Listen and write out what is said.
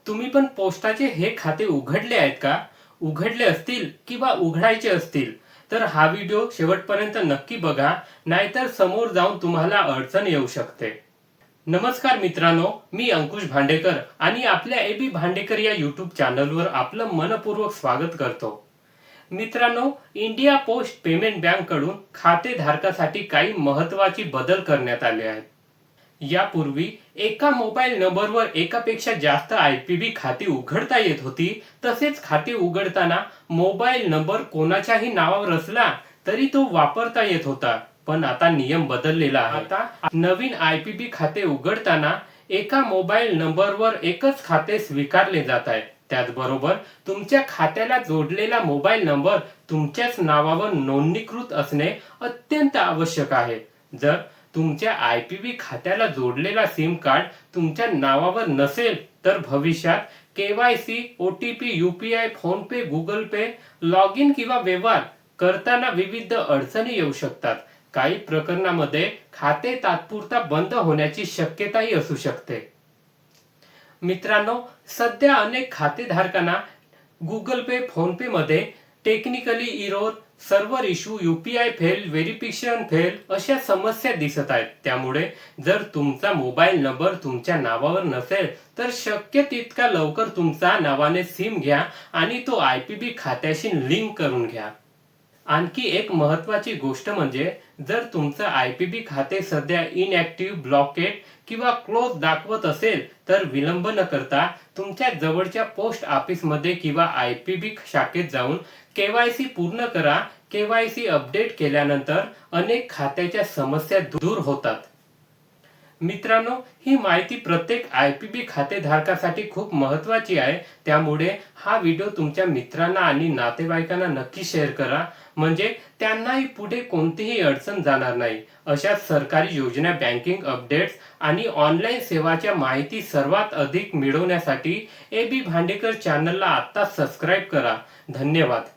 तुम्ही पण पोस्टाचे हे खाते उघडले आहेत का? उघडले असतील किंवा उघडायचे असतील तर हा व्हिडिओ शेवटपर्यंत नक्की बघा, नाहीतर समोर जाऊन तुम्हाला अडचण येऊ शकते. नमस्कार मित्रांनो, मी अंकुश भांडेकर आणि आपल्या एबी भांडेकर या यूट्यूब चॅनलवर आपलं मनपूर्वक स्वागत करतो. मित्रांनो, इंडिया पोस्ट पेमेंट बँक कडून खातेधारकासाठी काही महत्त्वाचे बदल करण्यात आले आहेत. यापूर्वी एका मोबाईल नंबरवर एकापेक्षा जास्त आयपीबी खाती उघडता येत होती. तसेच खाते उघडताना मोबाईल नंबर कोणाच्याही नावावर असला तरी तो वापरता येत होता. पण आता नियम बदललेला आहे. आता नवीन आयपीबी खाते उघडताना एका मोबाईल नंबरवर एकच खाते स्वीकारले जात आहे. त्याचबरोबर तुमच्या खात्याला जोडलेला मोबाईल नंबर तुमच्याच नावावर नोंदणीकृत असणे अत्यंत आवश्यक आहे. जर तुमच्या आयपीबी खात्याला जोडलेला सिम कार्ड तुमच्या नावावर नसेल तर भविष्यात KYC, OTP, UPI, phone pay, Google pay, log in किंवा व्यवहार करताना विविध अडचणी येऊ शकतात. काही प्रकरणांमध्ये खाते तात्पुरता बंद होण्याची शक्यताही असू शकते. मित्रांनो, सध्या अनेक खातेधारकांना गुगल पे, फोन पे मध्ये technically error, server issue, UPI fail, verification fail अशा समस्या दिसत आहेत. त्यामुळे जर तुमचा मोबाईल नंबर तुमच्या नावावर नसेल तर शक्य तितका लवकर तुमच्या नावाने सिम घ्या आणि तो आयपीबी खात्याशी लिंक करून घ्या. आणखी एक महत्त्वाची गोष्ट म्हणजे जर तुमचं आयपीबी खाते सध्या इनएक्टिव्ह, ब्लॉकेड किंवा क्लोज दाखवत असेल तर विलंब न करता तुमच्या जवळच्या पोस्ट ऑफिसमध्ये किंवा आयपीबी शाखेत जाऊन केवायसी पूर्ण करा. केवायसी अपडेट केल्यानंतर अनेक खात्याच्या समस्या दूर होतात. मित्रांनो, ही माहिती प्रत्येक आयपीबी खातेधारकासाठी खूप महत्त्वाची आहे. त्यामुळे हा व्हिडिओ तुमच्या मित्रांना आणि नातेवाईकांना नक्की शेअर करा, म्हणजे त्यांनाही पुढे कोणतीही अडचण जाणार नाही. अशा सरकारी योजना, बँकिंग अपडेट्स आणि ऑनलाईन सेवाच्या माहिती सर्वात अधिक मिळवण्यासाठी एबी भांडेकर चॅनलला आता सबस्क्राईब करा. धन्यवाद.